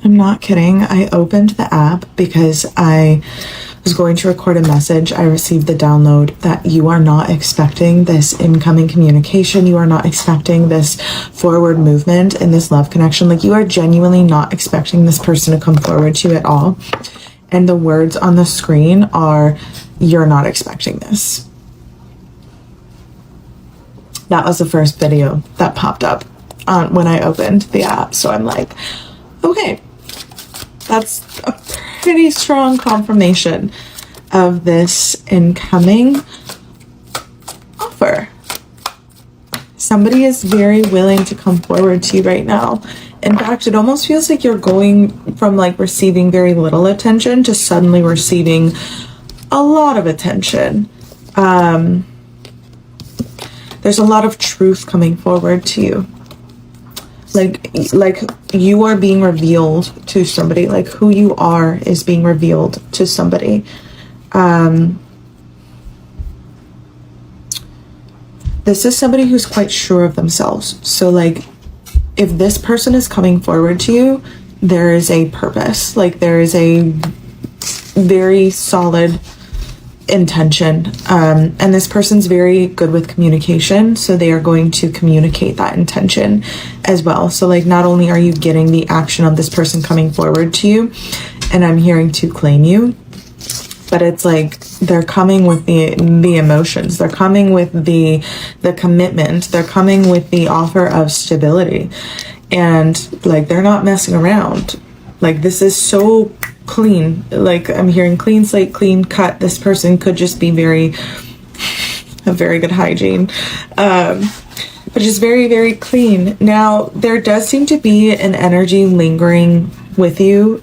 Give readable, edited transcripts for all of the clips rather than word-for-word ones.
I'm not kidding. I opened the app because I was going to record a message. I received the download that you are not expecting this incoming communication. You are not expecting this forward movement in this love connection. Like, you are genuinely not expecting this person to come forward to you at all. And the words on the screen are, you're not expecting this. That was the first video that popped up when I opened the app. So I'm like, okay, that's a pretty strong confirmation of this incoming offer. Somebody is very willing to come forward to you right now. In fact, it almost feels like you're going from like receiving very little attention to suddenly receiving a lot of attention. There's a lot of truth coming forward to you. Like you are being revealed to somebody. Like, who you are is being revealed to somebody. This is somebody who's quite sure of themselves. So like, if this person is coming forward to you, there is a purpose. Like, there is a very solid intention. And this person's very good with communication. So they are going to communicate that intention as well. So like, not only are you getting the action of this person coming forward to you, and I'm hearing to claim you, but it's like they're coming with the emotions. They're coming with the commitment. They're coming with the offer of stability. And like, they're not messing around. Like, this is so clean. Like, I'm hearing clean slate, clean cut. This person could just be a very good hygiene. But just very, very clean. Now, there does seem to be an energy lingering with you.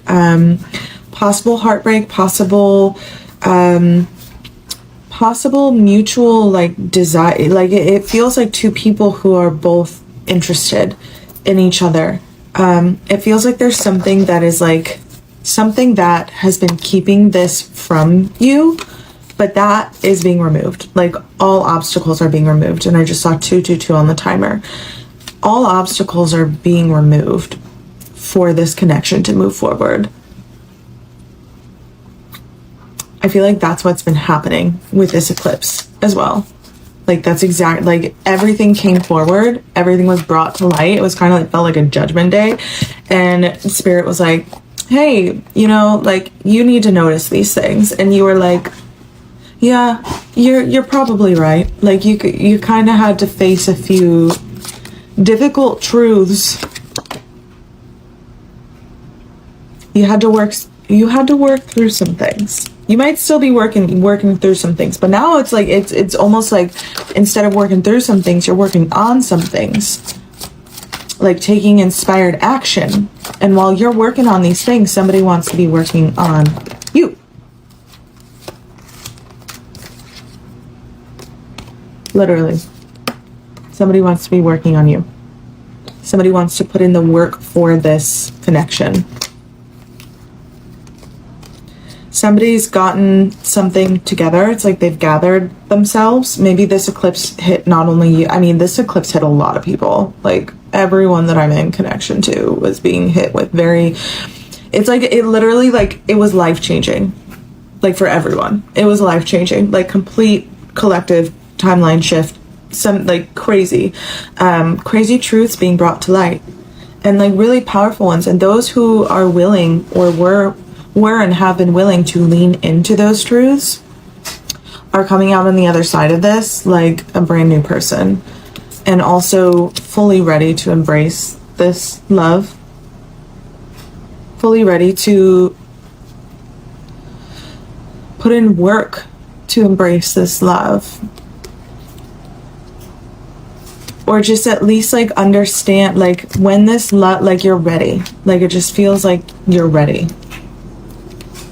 Possible heartbreak, possible mutual like desire. Like, it feels like two people who are both interested in each other. It feels like there's something that is like something that has been keeping this from you, but that is being removed. Like, all obstacles are being removed. And I just saw 222 on the timer. All obstacles are being removed for this connection to move forward. I feel like that's what's been happening with this eclipse as well. Like, that's exact, like, everything came forward. Everything was brought to light. It was kind of like, felt like a judgment day. And Spirit was like, hey, you know, like, you need to notice these things. And you were like, yeah, you're probably right. Like, you kind of had to face a few difficult truths. You had to work through some things. You might still be working through some things, but now it's like, it's almost like, instead of working through some things, you're working on some things. Like, taking inspired action. And while you're working on these things, somebody wants to be working on you. Literally. Somebody wants to be working on you. Somebody wants to put in the work for this connection. Somebody's gotten something together. It's like they've gathered themselves. Maybe this eclipse hit not only you. I mean, this eclipse hit a lot of people. Like, everyone that I'm in connection to was being hit with it's like, it literally, like, it was life-changing. Like, for everyone. It was life-changing. Like, complete collective timeline shift. Some, like, crazy truths being brought to light. And, like, really powerful ones. And those who are willing, or were and have been willing to lean into those truths, are coming out on the other side of this like a brand new person, and also fully ready to embrace this love, fully ready to put in work to embrace this love, or just at least like understand, like, when this love, like, you're ready. Like, it just feels like you're ready.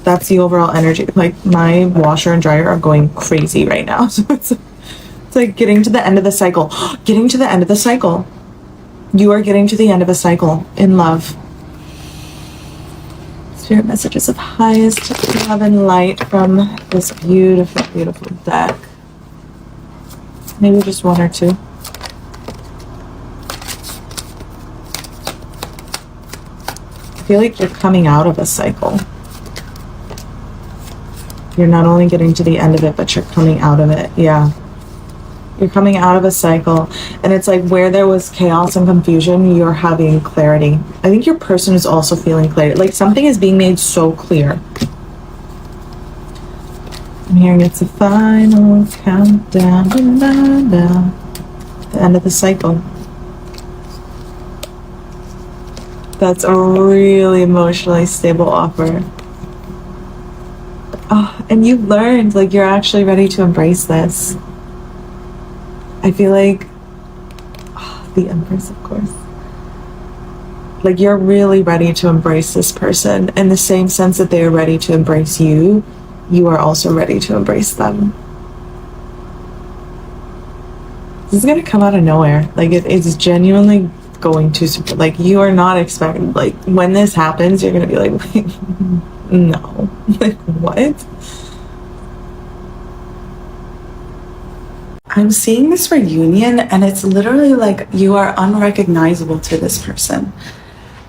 That's the overall energy. Like, my washer and dryer are going crazy right now. So it's like getting to the end of the cycle. Getting to the end of the cycle. You are getting to the end of a cycle in love. Spirit messages of highest love and light from this beautiful, beautiful deck. Maybe just one or two. feel like you're coming out of a cycle. You're not only getting to the end of it, but you're coming out of it. Yeah. You're coming out of a cycle. And it's like where there was chaos and confusion, you're having clarity. I think your person is also feeling clarity. Like something is being made so clear. I'm hearing it's a final countdown. The end of the cycle. That's a really emotionally stable offer. Oh, and you've learned, like, you're actually ready to embrace this. I feel like, the Empress, of course. Like, you're really ready to embrace this person in the same sense that they are ready to embrace you. You are also ready to embrace them. This is going to come out of nowhere. Like, it's genuinely going to, like, you are not expecting, like, when this happens, you're going to be like, no. Like, what? I'm seeing this reunion, and it's literally like you are unrecognizable to this person.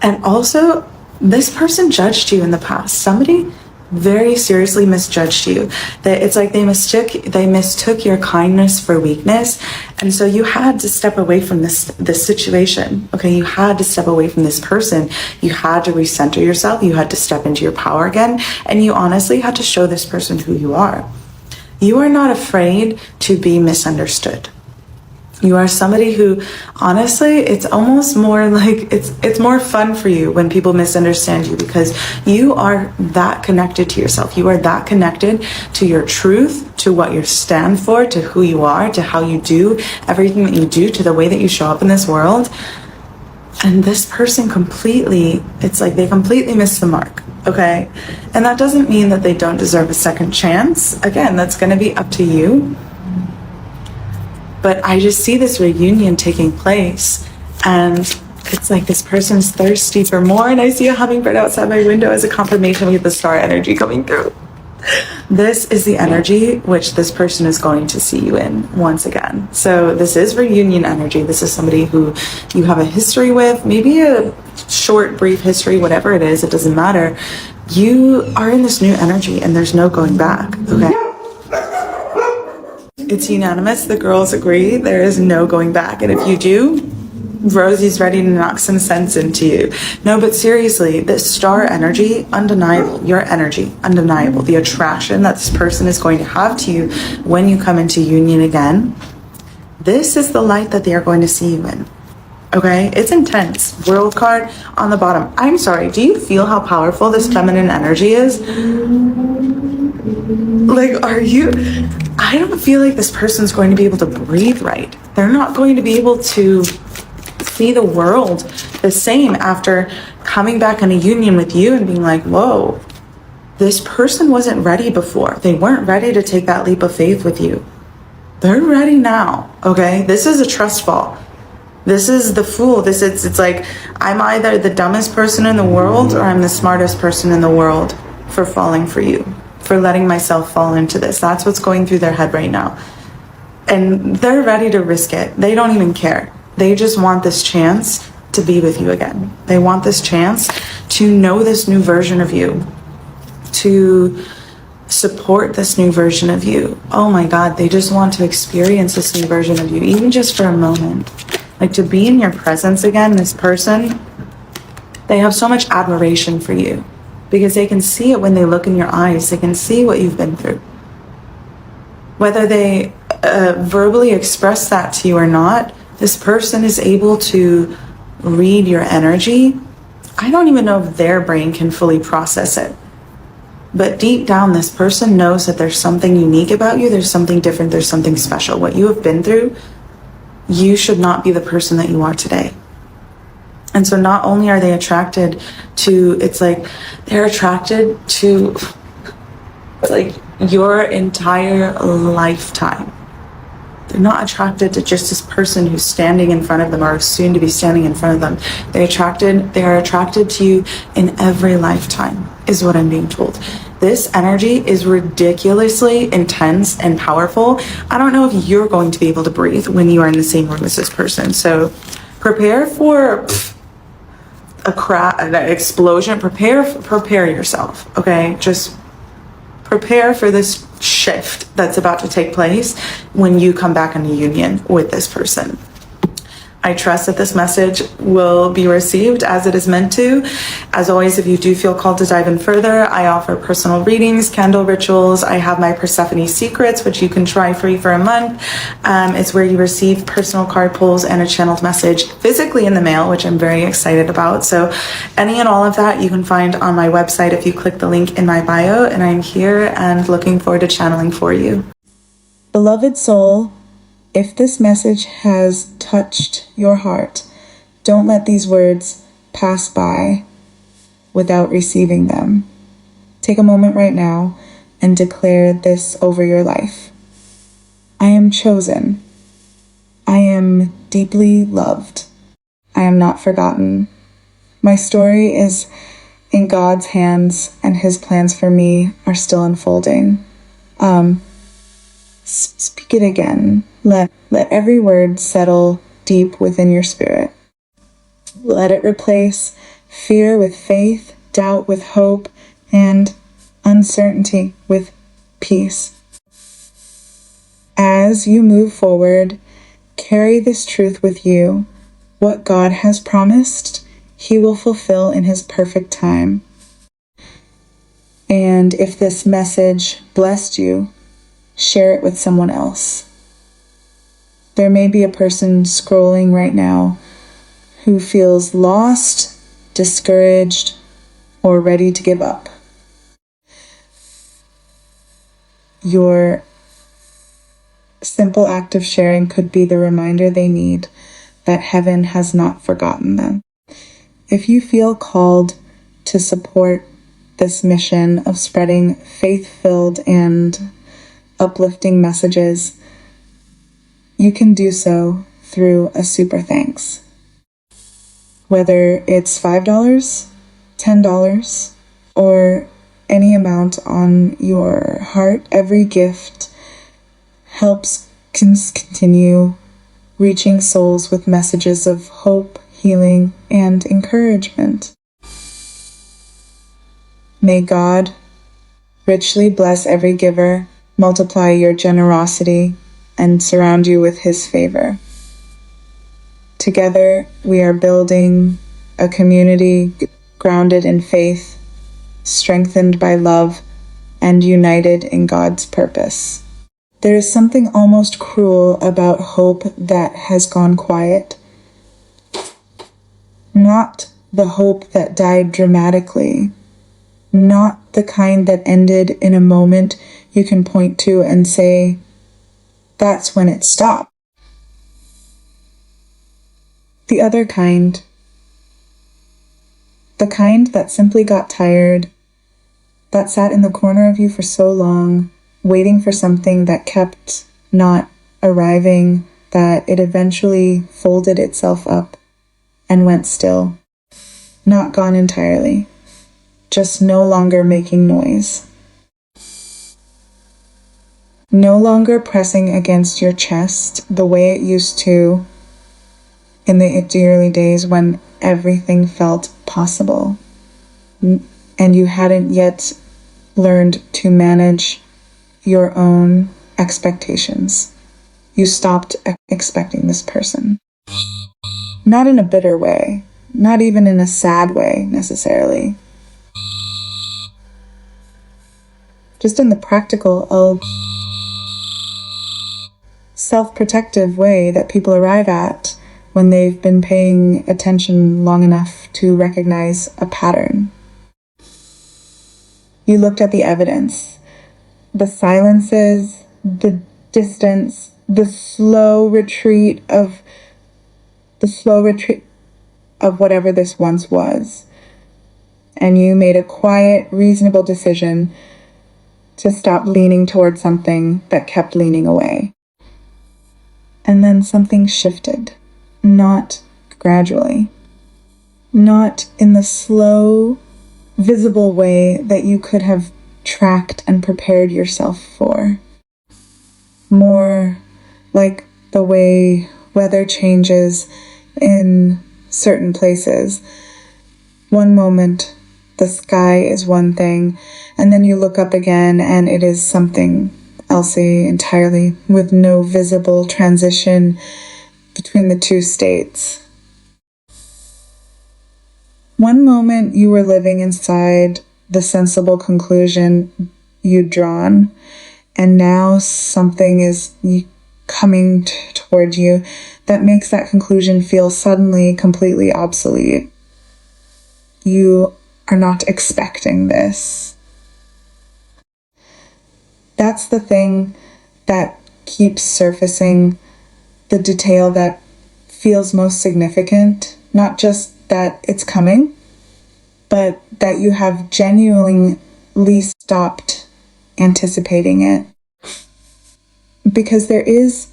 And also, this person judged you in the past. Somebody very seriously misjudged you. That it's like they mistook your kindness for weakness, and so you had to step away from this situation. Okay, you had to step away from this person. You had to recenter yourself. You had to step into your power again, and you honestly had to show this person who you are. You are not afraid to be misunderstood. You are somebody who, honestly, it's almost more like it's more fun for you when people misunderstand you, because you are that connected to yourself. You are that connected to your truth, to what you stand for, to who you are, to how you do everything that you do, to the way that you show up in this world. And this person completely, it's like they completely missed the mark, okay? And that doesn't mean that they don't deserve a second chance. Again, that's going to be up to you. But I just see this reunion taking place, and it's like this person's thirsty for more, and I see a hummingbird outside my window as a confirmation. We get the star energy coming through. This is the energy which this person is going to see you in once again. So this is reunion energy. This is somebody who you have a history with, maybe a short, brief history, whatever it is, it doesn't matter. You are in this new energy, and there's no going back, okay? It's unanimous. The girls agree. There is no going back. And if you do, Rosie's ready to knock some sense into you. No, but seriously, this star energy, undeniable. Your energy, undeniable. The attraction that this person is going to have to you when you come into union again. This is the light that they are going to see you in. Okay? It's intense. World card on the bottom. I'm sorry. Do you feel how powerful this feminine energy is? Like, I don't feel like this person's going to be able to breathe right. They're not going to be able to see the world the same after coming back in a union with you and being like, whoa, this person wasn't ready before. They weren't ready to take that leap of faith with you. They're ready now, okay? This is a trust fall. This is the fool. It's like, I'm either the dumbest person in the world or I'm the smartest person in the world for falling for you, for letting myself fall into this. That's what's going through their head right now. And they're ready to risk it. They don't even care. They just want this chance to be with you again. They want this chance to know this new version of you, to support this new version of you. Oh my God, they just want to experience this new version of you, even just for a moment. Like, to be in your presence again, this person, they have so much admiration for you because they can see it when they look in your eyes. They can see what you've been through. Whether they verbally express that to you or not, this person is able to read your energy. I don't even know if their brain can fully process it. But deep down, this person knows that there's something unique about you. There's something different. There's something special. What you have been through, you should not be the person that you are today. And so not only are they attracted to, it's like they're attracted to like your entire lifetime. They're not attracted to just this person who's standing in front of them or soon to be standing in front of them. They are attracted to you in every lifetime, is what I'm being told. This energy is ridiculously intense and powerful. I don't know if you're going to be able to breathe when you are in the same room as this person. So prepare for an explosion. Prepare yourself, okay? Just prepare for this shift that's about to take place when you come back in a union with this person. I trust that this message will be received as it is meant to. As always, if you do feel called to dive in further, I offer personal readings, candle rituals. I have my Persephone Secrets, which you can try free for a month. It's where you receive personal card pulls and a channeled message physically in the mail, which I'm very excited about. So any and all of that you can find on my website if you click the link in my bio. And I'm here and looking forward to channeling for you. Beloved soul, if this message has touched your heart, don't let these words pass by without receiving them. Take a moment right now and declare this over your life. I am chosen. I am deeply loved. I am not forgotten. My story is in God's hands, and His plans for me are still unfolding. Speak it again. Let every word settle deep within your spirit. Let it replace fear with faith, doubt with hope, and uncertainty with peace. As you move forward, carry this truth with you. What God has promised, He will fulfill in His perfect time. And if this message blessed you, share it with someone else. There may be a person scrolling right now who feels lost, discouraged, or ready to give up. Your simple act of sharing could be the reminder they need that heaven has not forgotten them. If you feel called to support this mission of spreading faith-filled and uplifting messages, you can do so through a super thanks. Whether it's $5, $10, or any amount on your heart, every gift helps continue reaching souls with messages of hope, healing, and encouragement. May God richly bless every giver, multiply your generosity, and surround you with His favor. Together, we are building a community grounded in faith, strengthened by love, and united in God's purpose. There is something almost cruel about hope that has gone quiet. Not the hope that died dramatically, not the kind that ended in a moment you can point to and say, that's when it stopped. The other kind, the kind that simply got tired, that sat in the corner of you for so long, waiting for something that kept not arriving, that it eventually folded itself up and went still. Not gone entirely, just no longer making noise. No longer pressing against your chest the way it used to in the early days when everything felt possible and you hadn't yet learned to manage your own expectations. You stopped expecting this person. Not in a bitter way, not even in a sad way necessarily. Just in the practical, self-protective way that people arrive at when they've been paying attention long enough to recognize a pattern. You looked at the evidence, the silences, the distance, the slow retreat of whatever this once was. And you made a quiet, reasonable decision to stop leaning toward something that kept leaning away. And then something shifted, not gradually, not in the slow, visible way that you could have tracked and prepared yourself for. More like the way weather changes in certain places, One moment, the sky is one thing, and then you look up again and it is something else entirely, with no visible transition between the two states. One moment you were living inside the sensible conclusion you'd drawn, and now something is coming toward you that makes that conclusion feel suddenly completely obsolete. You are not expecting this. That's the thing that keeps surfacing, the detail that feels most significant, not just that it's coming, but that you have genuinely stopped anticipating it. Because there is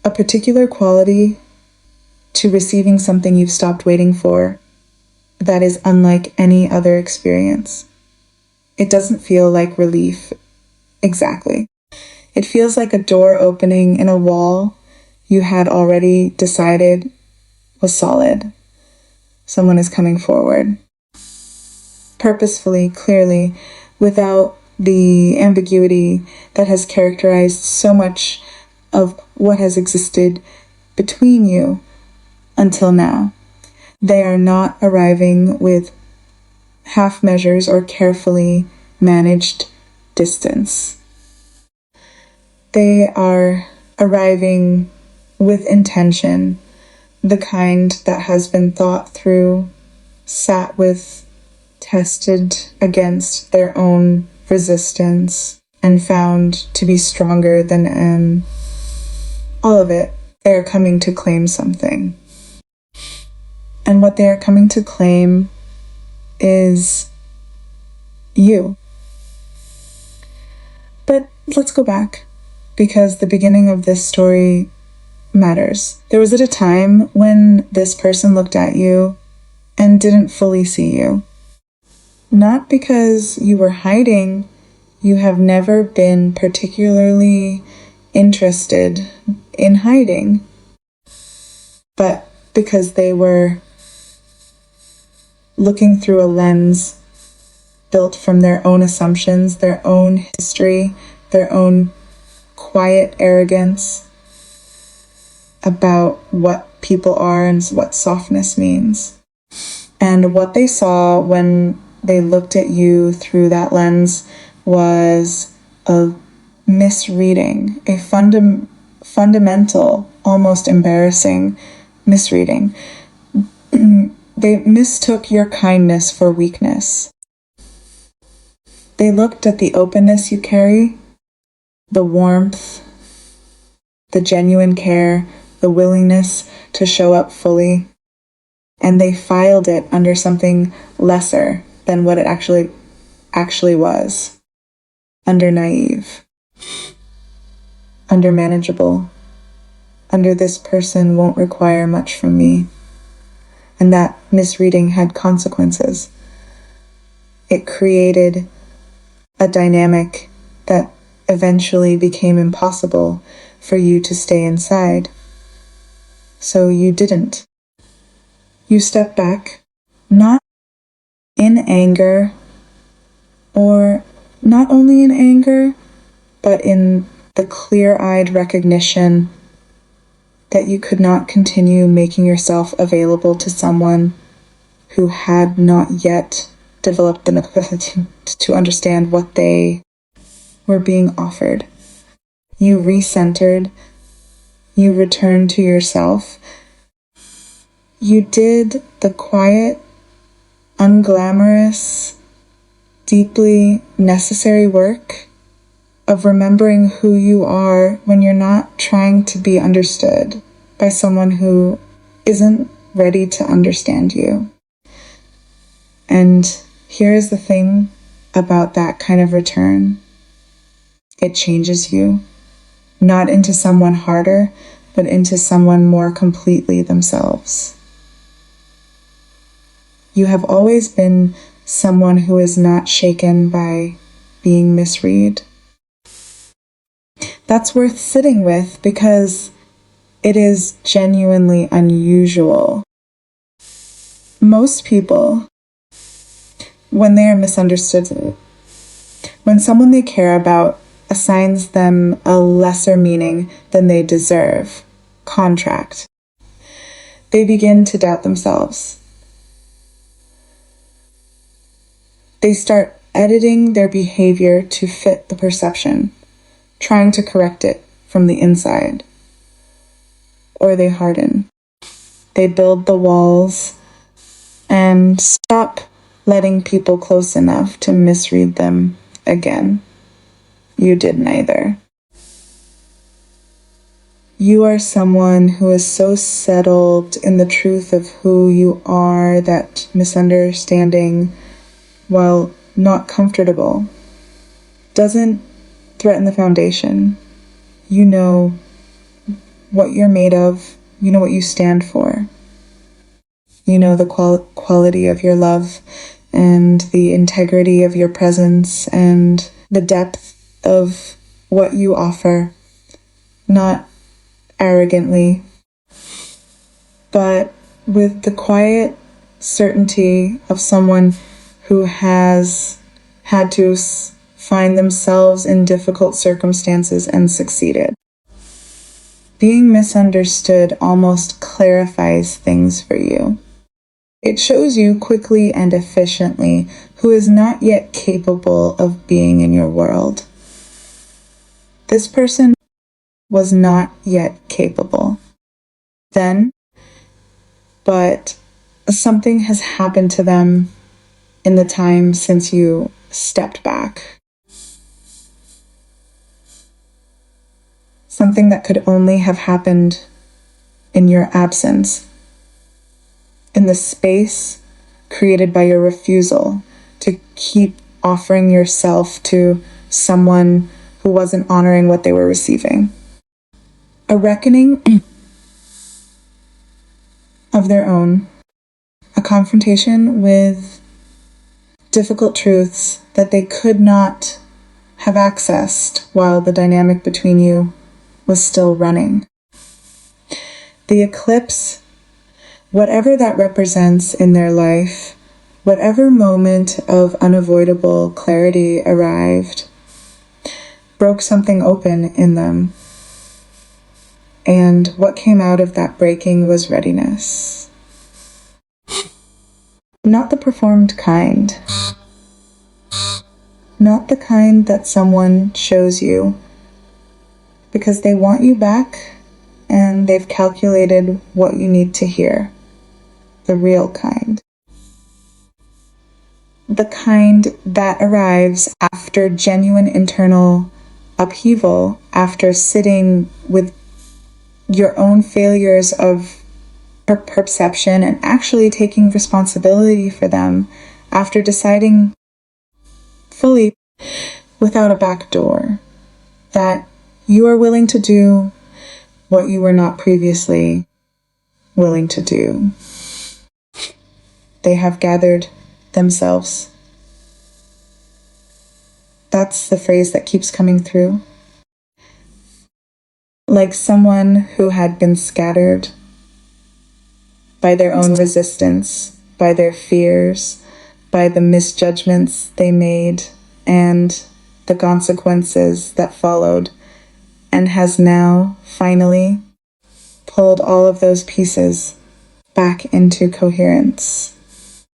a particular quality to receiving something you've stopped waiting for that is unlike any other experience. It doesn't feel like relief exactly. It feels like a door opening in a wall you had already decided was solid. Someone is coming forward. Purposefully, clearly, without the ambiguity that has characterized so much of what has existed between you until now. They are not arriving with half measures or carefully managed distance. They are arriving with intention, the kind that has been thought through, sat with, tested against their own resistance, and found to be stronger than all of it. They are coming to claim something. And what they are coming to claim is you. But let's go back, because the beginning of this story matters. There was at a time when this person looked at you and didn't fully see you. Not because you were hiding. You have never been particularly interested in hiding, but because they were looking through a lens built from their own assumptions, their own history, their own quiet arrogance about what people are and what softness means. And what they saw when they looked at you through that lens was a misreading, a fundamental, almost embarrassing misreading. They mistook your kindness for weakness. They looked at the openness you carry, the warmth, the genuine care, the willingness to show up fully, and they filed it under something lesser than what it actually was. Under naive, under manageable, under this person won't require much from me. And that misreading had consequences. It created a dynamic that eventually became impossible for you to stay inside. So you didn't. You stepped back, not in anger, or not only in anger, but in the clear-eyed recognition that you could not continue making yourself available to someone who had not yet developed the capacity to understand what they were being offered. You recentered. You returned to yourself. You did the quiet, unglamorous, deeply necessary work of remembering who you are when you're not trying to be understood by someone who isn't ready to understand you. And here is the thing about that kind of return. It changes you, not into someone harder, but into someone more completely themselves. You have always been someone who is not shaken by being misread. That's worth sitting with because it is genuinely unusual. Most people when they are misunderstood, when someone they care about assigns them a lesser meaning than they deserve, contract, they begin to doubt themselves. They start editing their behavior to fit the perception, trying to correct it from the inside. Or they harden. They build the walls and stop letting people close enough to misread them again. You did neither. You are someone who is so settled in the truth of who you are that misunderstanding, while not comfortable, doesn't threaten the foundation. You know what you're made of. You know what you stand for. You know the quality of your love and the integrity of your presence and the depth of what you offer, not arrogantly, but with the quiet certainty of someone who has had to find themselves in difficult circumstances and succeeded. Being misunderstood almost clarifies things for you. It shows you quickly and efficiently who is not yet capable of being in your world. This person was not yet capable then, but something has happened to them in the time since you stepped back. Something that could only have happened in your absence, in the space created by your refusal to keep offering yourself to someone who wasn't honoring what they were receiving. A reckoning of their own, a confrontation with difficult truths that they could not have accessed while the dynamic between you was still running. The eclipse, whatever that represents in their life, whatever moment of unavoidable clarity arrived, broke something open in them. And what came out of that breaking was readiness. Not the performed kind. Not the kind that someone shows you because they want you back and they've calculated what you need to hear. The real kind. The kind that arrives after genuine internal upheaval, after sitting with your own failures of perception and actually taking responsibility for them, after deciding fully without a back door that you are willing to do what you were not previously willing to do. They have gathered themselves. That's the phrase that keeps coming through. Like someone who had been scattered by their own resistance, by their fears, by the misjudgments they made, and the consequences that followed, and has now finally pulled all of those pieces back into coherence,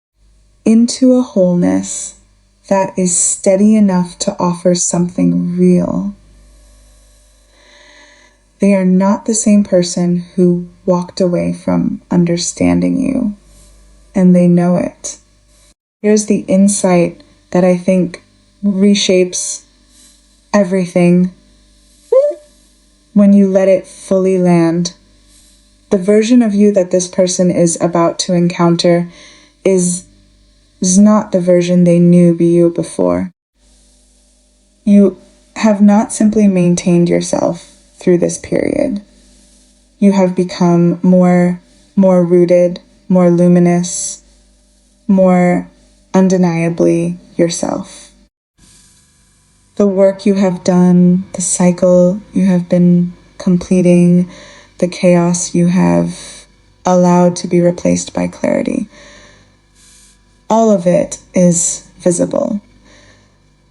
into a wholeness that is steady enough to offer something real. They are not the same person who walked away from understanding you, and they know it. Here's the insight that I think reshapes everything when you let it fully land. The version of you that this person is about to encounter is not the version they knew be you before. You have not simply maintained yourself through this period. You have become more rooted, more luminous, more undeniably yourself. The work you have done, the cycle you have been completing, the chaos you have allowed to be replaced by clarity, all of it is visible.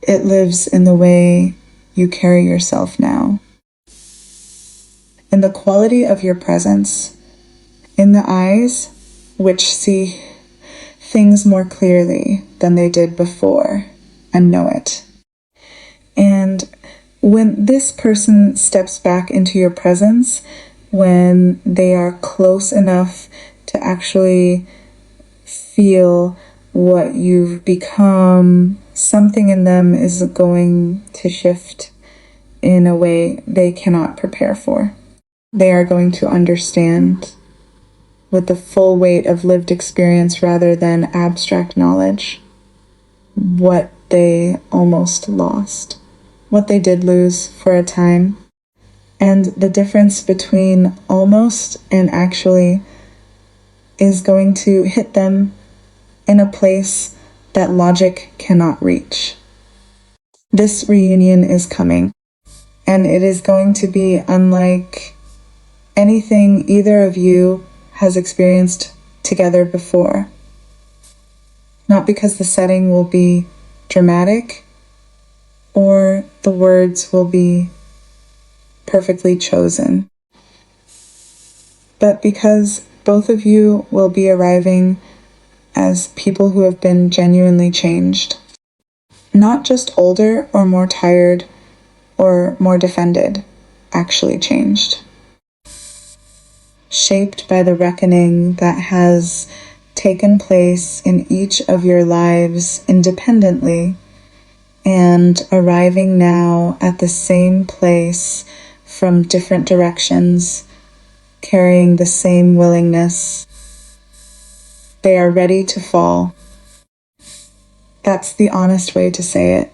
It lives in the way you carry yourself now, in the quality of your presence, in the eyes which see things more clearly than they did before and know it. And when this person steps back into your presence, when they are close enough to actually feel what you've become, something in them is going to shift in a way they cannot prepare for. They are going to understand with the full weight of lived experience rather than abstract knowledge what they almost lost, what they did lose for a time. And the difference between almost and actually is going to hit them in a place that logic cannot reach. This reunion is coming, and it is going to be unlike anything either of you has experienced together before. Not because the setting will be dramatic or the words will be perfectly chosen, but because both of you will be arriving as people who have been genuinely changed. Not just older or more tired or more defended, actually changed. Shaped by the reckoning that has taken place in each of your lives independently and arriving now at the same place from different directions, carrying the same willingness. They are ready to fall. That's the honest way to say it.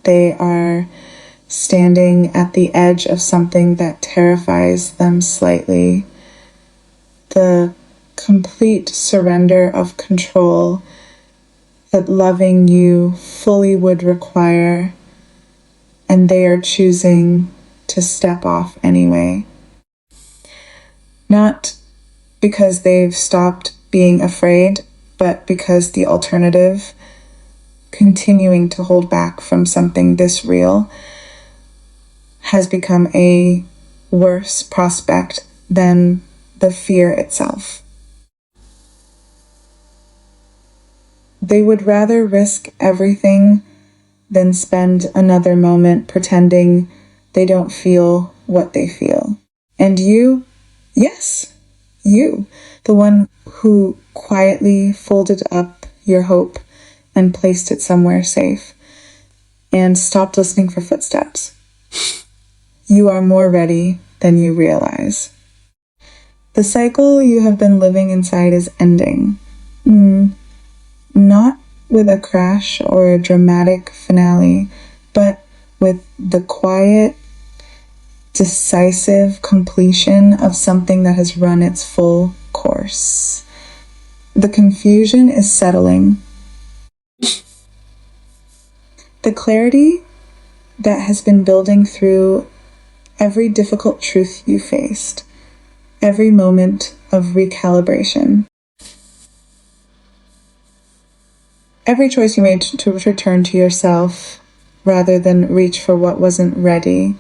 They are standing at the edge of something that terrifies them slightly. The complete surrender of control that loving you fully would require, and they are choosing to step off anyway. Not because they've stopped being afraid, but because the alternative, continuing to hold back from something this real, has become a worse prospect than the fear itself. They would rather risk everything than spend another moment pretending they don't feel what they feel. And you, yes, you, the one who quietly folded up your hope and placed it somewhere safe and stopped listening for footsteps. You are more ready than you realize. The cycle you have been living inside is ending. Not with a crash or a dramatic finale, but with the quiet, decisive completion of something that has run its full course. The confusion is settling. The clarity that has been building through every difficult truth you faced, every moment of recalibration, every choice you made to return to yourself rather than reach for what wasn't ready,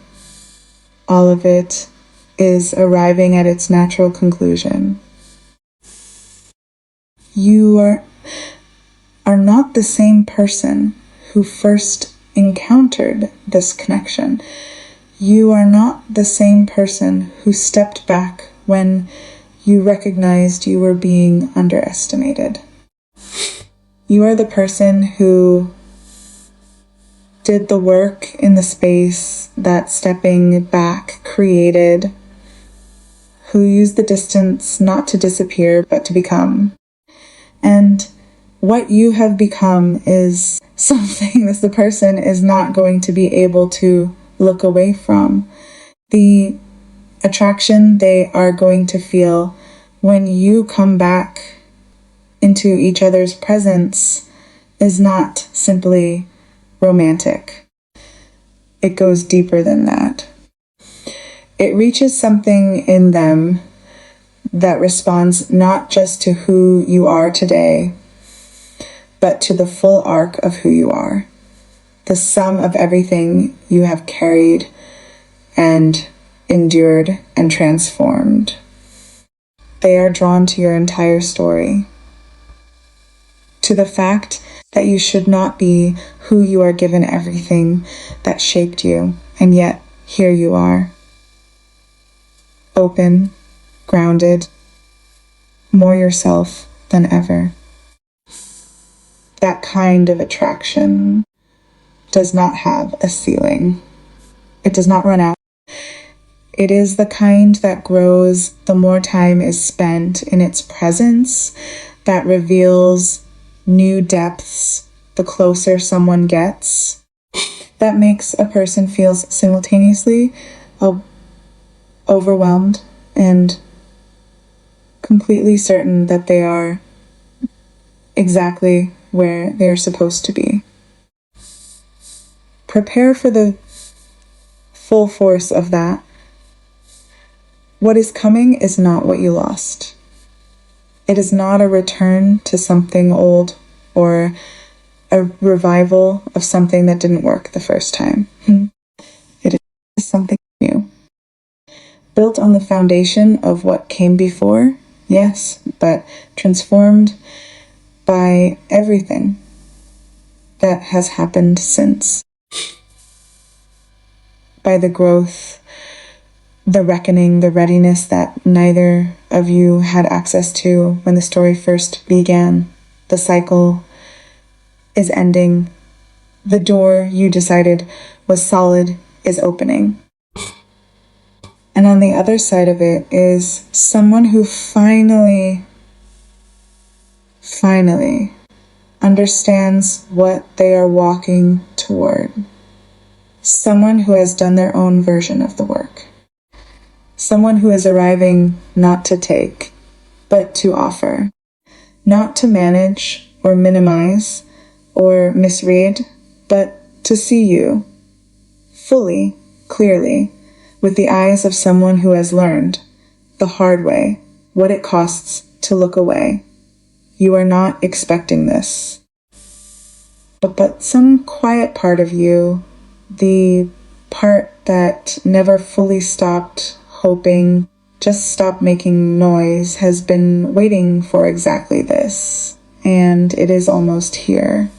all of it is arriving at its natural conclusion. You are not the same person who first encountered this connection. You are not the same person who stepped back when you recognized you were being underestimated. You are the person who did the work in the space that stepping back created, who used the distance not to disappear but to become. And what you have become is something that the person is not going to be able to look away from. The attraction they are going to feel when you come back into each other's presence is not simply romantic. It goes deeper than that. It reaches something in them that responds not just to who you are today, but to the full arc of who you are, the sum of everything you have carried and endured and transformed. They are drawn to your entire story, to the fact that you should not be who you are given everything that shaped you, and yet here you are, open, grounded, more yourself than ever. That kind of attraction does not have a ceiling. It does not run out. It is the kind that grows the more time is spent in its presence, that reveals new depths the closer someone gets, that makes a person feel simultaneously overwhelmed and completely certain that they are exactly where they're supposed to be. Prepare for the full force of that. What is coming is not what you lost. It is not a return to something old or a revival of something that didn't work the first time. It is something new, built on the foundation of what came before, yes, but transformed by everything that has happened since. By the growth, the reckoning, the readiness that neither of you had access to when the story first began. The cycle is ending. The door you decided was solid is opening. And on the other side of it is someone who finally understands what they are walking toward. Someone who has done their own version of the work. Someone who is arriving not to take, but to offer. Not to manage or minimize or misread, but to see you fully, clearly, with the eyes of someone who has learned the hard way what it costs to look away. You are not expecting this. But some quiet part of you, the part that never fully stopped hoping, just stopped making noise, has been waiting for exactly this. And it is almost here.